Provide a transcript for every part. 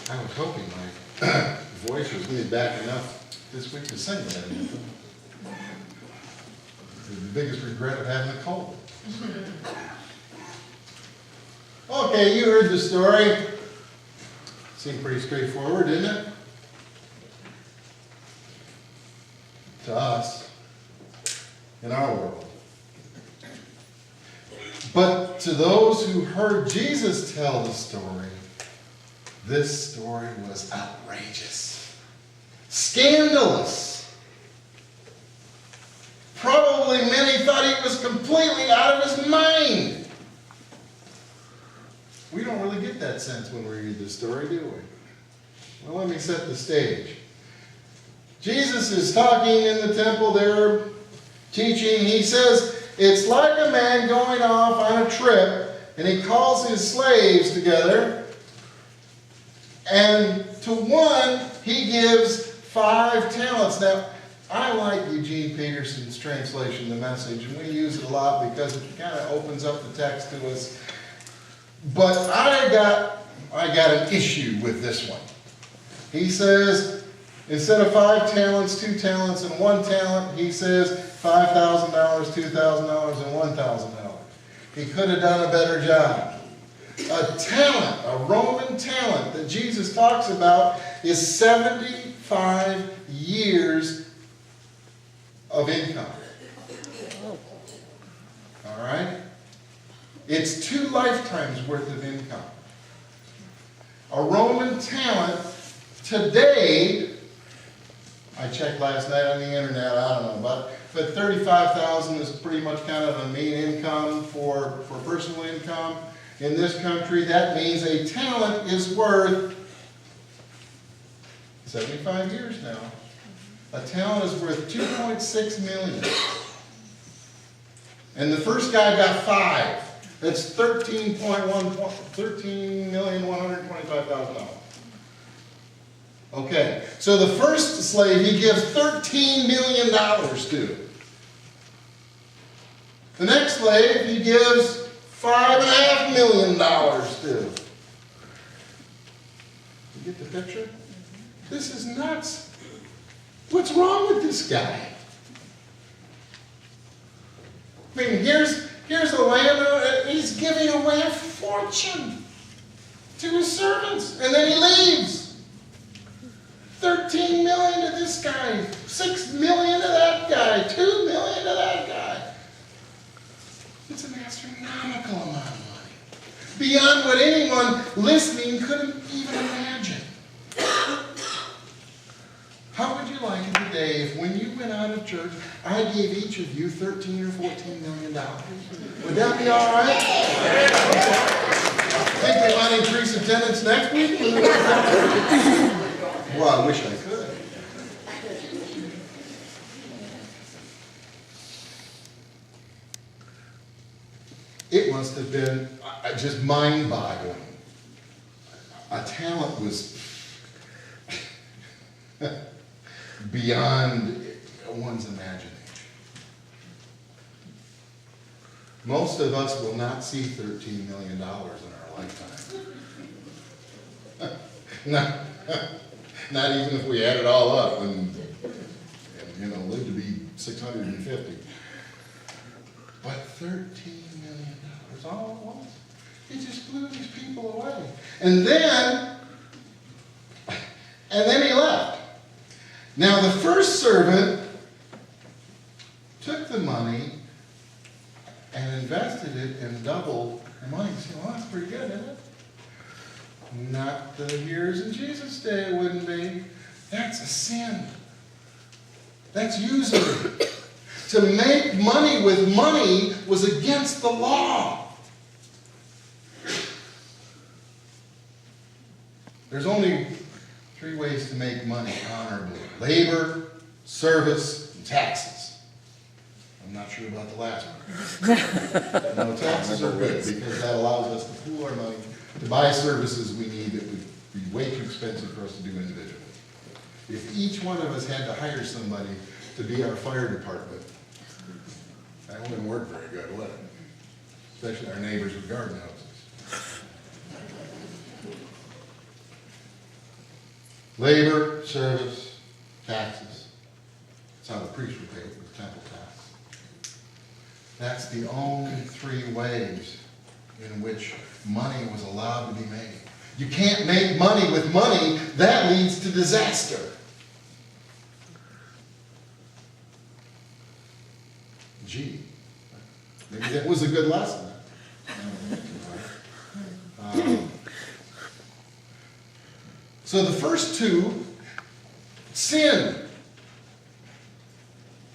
I was hoping my voice was going to be back enough this week to sing that anthem. The biggest regret of having a cold. Okay, you heard the story. Seemed pretty straightforward, didn't it? To us, in our world. But to those who heard Jesus tell the story, this story was outrageous, scandalous. Probably many thought he was completely out of his mind. We don't really get that sense when we read this story, do we? Well, let me set the stage. Jesus is talking in the temple there, teaching. He says, it's like a man going off on a trip, and he calls his slaves together, and to one he gives 5 talents. Now, I like Eugene Peterson's translation, The Message, and we use it a lot because it kind of opens up the text to us. But I got an issue with this one. He says, instead of 5 talents, 2 talents, and 1 talent, he says $5,000, $2,000, and $1,000. He could have done a better job. A talent, a Roman talent that Jesus talks about is 75 years of income. All right? It's 2 lifetimes worth of income. A Roman talent today, I checked last night on the internet, I don't know, but 35,000 is pretty much kind of a mean income for personal income. In this country, that means a talent is worth 75 years now. A talent is worth 2.6 million. And the first guy got 5. That's $13,125,000. Okay, so the first slave he gives $13 million to. The next slave he gives $5.5 million to. You get the picture? This is nuts. What's wrong with this guy? I mean, here's a landowner, he's giving away a fortune to his servants, and then he leaves. 13 million to this guy, 6 million to that guy, 2 million to that guy. It's an astronomical amount of money, beyond what anyone listening could even imagine. How would you like it today if when you went out of church, I gave each of you $13 or $14 million? Would that be all right? Think they might increase attendance next week? Well, I wish I could. It must have been just mind-boggling. A talent was beyond one's imagination. Most of us will not see $13 million in our lifetime. Not even if we add it all up and live to be 650. But $13 million all at once. It just blew these people away. And then he left. Now the first servant took the money and invested it and doubled the money. You say, well, that's pretty good, isn't it? Not the years in Jesus' day, it wouldn't be. That's a sin. That's usury. To make money with money was against the law. There's only 3 ways to make money honorably: labor, service, and taxes. I'm not sure about the last one. No, taxes are good because that allows us to pool our money to buy services we need that would be way too expensive for us to do individually. If each one of us had to hire somebody to be our fire department, that wouldn't work very good, would it? Especially our neighbors with garden houses. Labor, service, taxes. That's how the priest were paid, with temple tax. That's the only three ways in which money was allowed to be made. You can't make money with money. That leads to disaster. Gee, maybe that was a good lesson. So the first two, sin.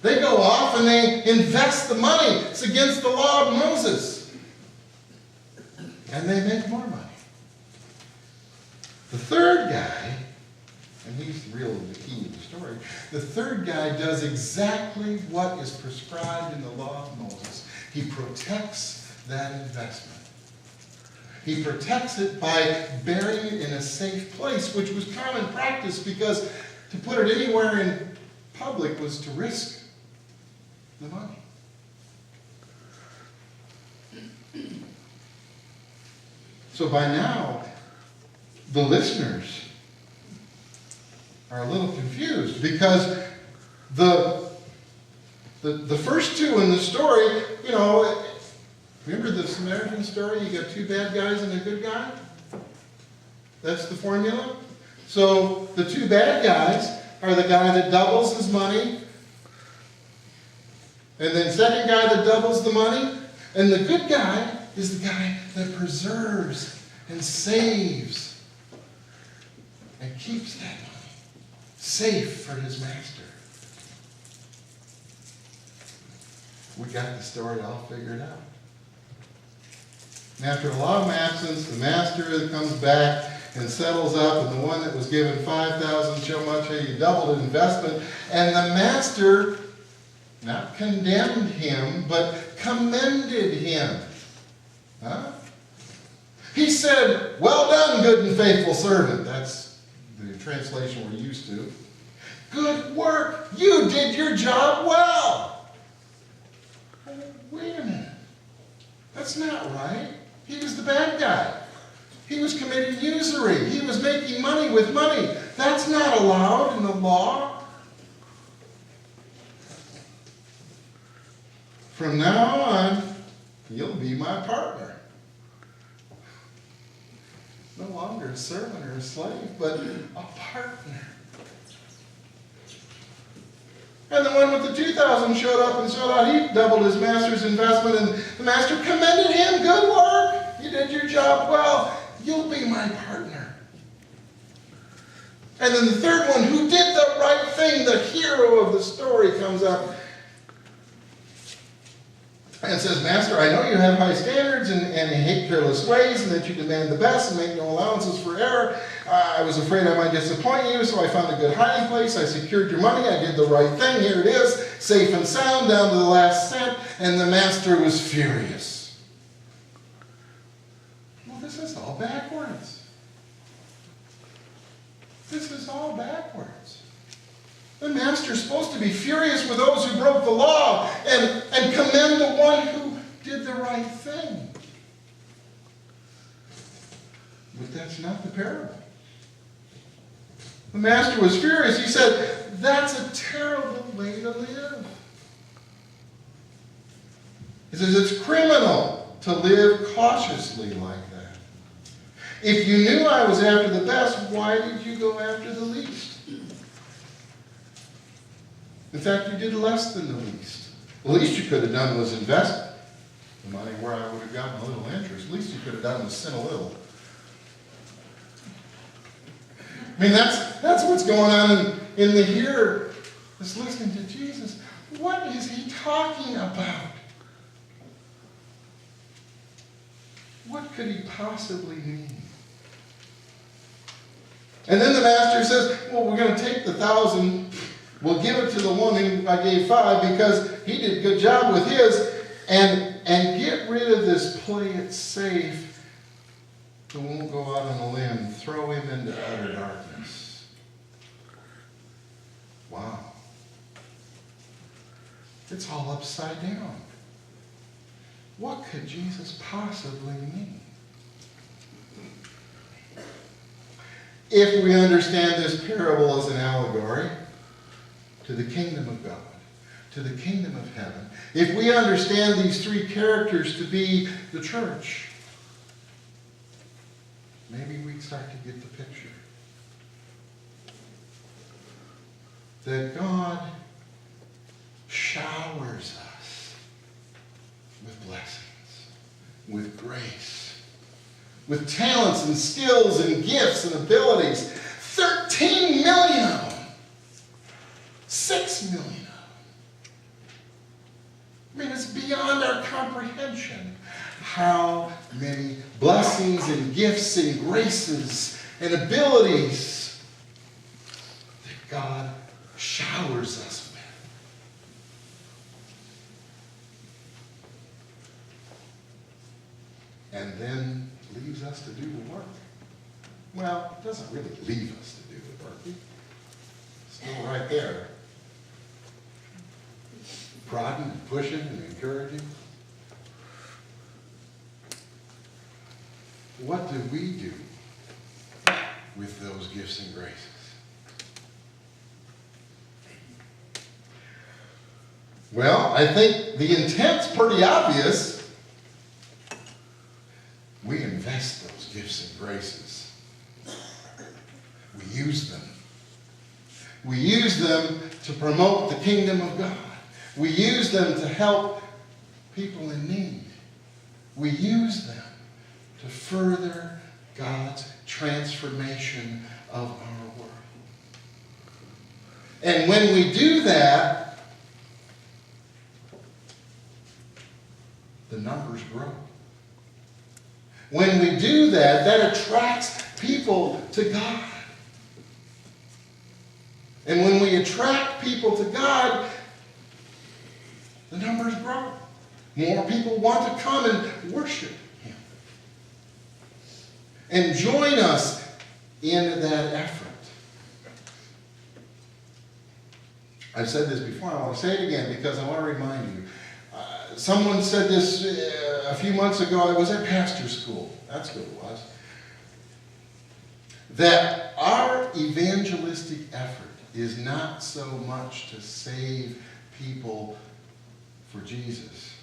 They go off and they invest the money. It's against the law of Moses. And they make more money. The third guy, and he's really the key to the story, the third guy does exactly what is prescribed in the law of Moses. He protects that investment. He protects it by burying it in a safe place, which was common practice because to put it anywhere in public was to risk the money. So by now, the listeners are a little confused because the first two in the story, remember the Samaritan story? You got two bad guys and a good guy? That's the formula. So the two bad guys are the guy that doubles his money, and then second guy that doubles the money, and the good guy is the guy that preserves and saves and keeps that money safe for his master. We got the story all figured out. And after a long absence, the master comes back and settles up, and the one that was given 5,000 so much, he doubled his investment, and the master not condemned him, but commended him. Huh? He said, "Well done, good and faithful servant." That's the translation we're used to. "Good work. You did your job well." Oh, wait a minute. That's not right. He was the bad guy. He was committing usury. He was making money with money. That's not allowed in the law. From now on, you'll be my partner. No longer a servant or a slave, but a partner. And the one with the 2,000 showed up and showed out he doubled his master's investment, and the master commended him. "Good work. You did your job well. You'll be my partner." And then the third one, who did the right thing, the hero of the story, comes up and says, "Master, I know you have high standards and hate careless ways, and that you demand the best and make no allowances for error. I was afraid I might disappoint you, so I found a good hiding place. I secured your money. I did the right thing. Here it is, safe and sound, down to the last cent." And the master was furious. Well, this is all backwards. This is all backwards. The master's supposed to be furious with those who broke the law and commend the one who did the right thing. But that's not the parable. The master was furious. He said, "That's a terrible way to live." He says it's criminal to live cautiously like that. "If you knew I was after the best, why did you go after the least? In fact, you did less than the least. The least you could have done was invest the money where I would have gotten a little interest. The least you could have done was sin a little." I mean, that's what's going on in the hearer that's listening to Jesus. What is he talking about? What could he possibly mean? And then the master says, "Well, we're going to take the 1,000. We'll give it to the one who I gave 5 because he did a good job with his, and get rid of this play it safe who won't go out on a limb. Throw him into utter darkness." Wow. It's all upside down. What could Jesus possibly mean? if we understand this parable as an allegory to the kingdom of God, to the kingdom of heaven, if we understand these three characters to be the church, maybe we'd start to get the picture. That God showers us with blessings, with grace, with talents and skills and gifts and abilities. 13 million of them. 6 million of them. I mean, it's beyond our comprehension how many blessings and gifts and graces and abilities that God showers us with. And then leaves us to do the work. Well, it doesn't really leave us to do the work. It's still right there. Prodding and pushing and encouraging. What do we do with those gifts and graces? Well, I think the intent's pretty obvious. We invest those gifts and graces. We use them. We use them to promote the kingdom of God. We use them to help people in need. We use them to further God's transformation of our world. And when we do that, the numbers grow. When we do that, that attracts people to God. And when we attract people to God, the numbers grow. More people want to come and worship Him. And join us in that effort. I've said this before, I want to say it again because I want to remind you. Someone said this a few months ago. I was at pastor school. That's who it was. That our evangelistic effort is not so much to save people for Jesus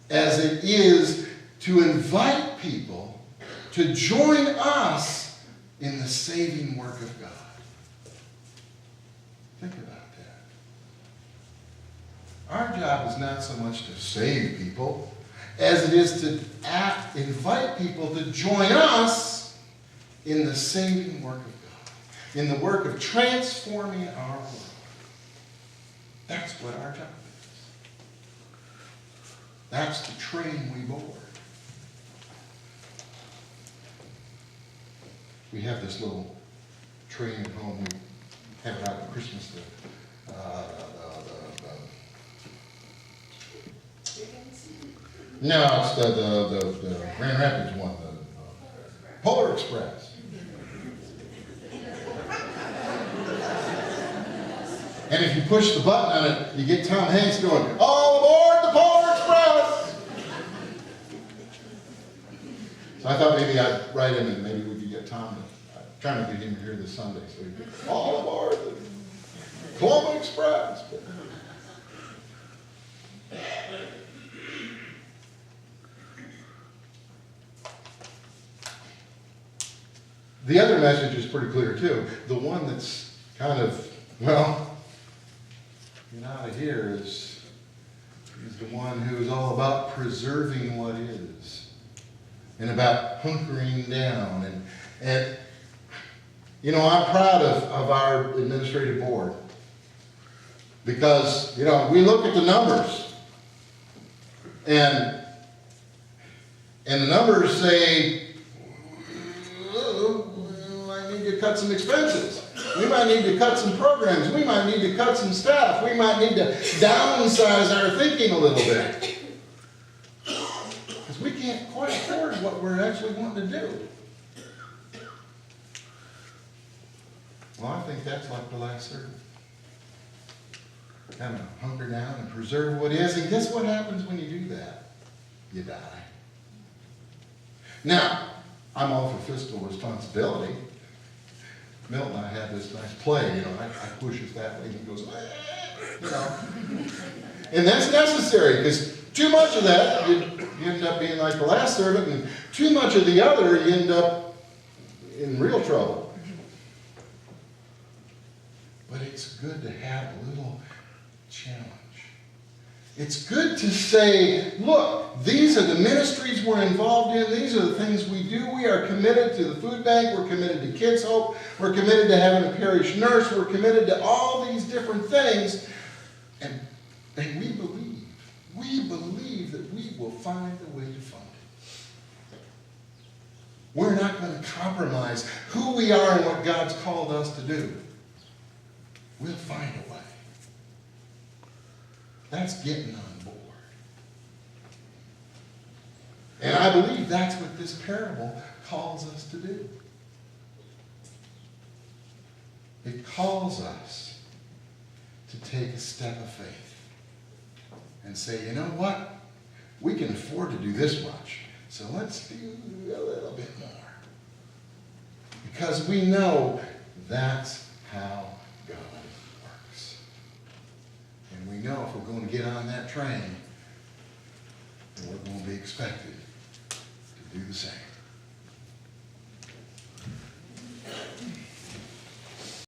as it is to invite people to join us in the saving work of God. Think about that. Our job is not so much to save people as it is to invite people to join us in the saving work of God, in the work of transforming our world. That's what our job is. That's the train we board. We have this little train at home. We have it out at Christmas. No, it's the Grand Rapids one, the Polar Express. And if you push the button on it, you get Tom Hanks going, "All aboard the Polar Express!" So I thought maybe I'd write him and maybe we could get Tom to, trying to get him here this Sunday, so he could, "All aboard the Polar Express." The other message is pretty clear too. The one that's kind of, well, get out of here is the one who is all about preserving what is and about hunkering down. And you know, I'm proud of our administrative board because, you know, we look at the numbers and the numbers say, cut some expenses. We might need to cut some programs. We might need to cut some staff. We might need to downsize our thinking a little bit. Because we can't quite afford what we're actually wanting to do. Well, I think that's like the last servant. Kind of hunker down and preserve what is. And guess what happens when you do that? You die. Now, I'm all for fiscal responsibility. Milton and I have this nice play, you know, I push it that way, and he goes, you know. And that's necessary, because too much of that, you end up being like the last servant, and too much of the other, you end up in real trouble. But it's good to have a little challenge. It's good to say, look, these are the ministries we're involved in. These are the things we do. We are committed to the food bank. We're committed to Kids Hope. We're committed to having a parish nurse. We're committed to all these different things. And we believe that we will find a way to fund it. We're not going to compromise who we are and what God's called us to do. We'll find a way. That's getting on board. And I believe that's what this parable calls us to do. It calls us to take a step of faith and say, you know what? We can afford to do this much, so let's do a little bit more. Because we know that's how God works. And we know if we're going to get on that train, then we're going to be expected to do the same.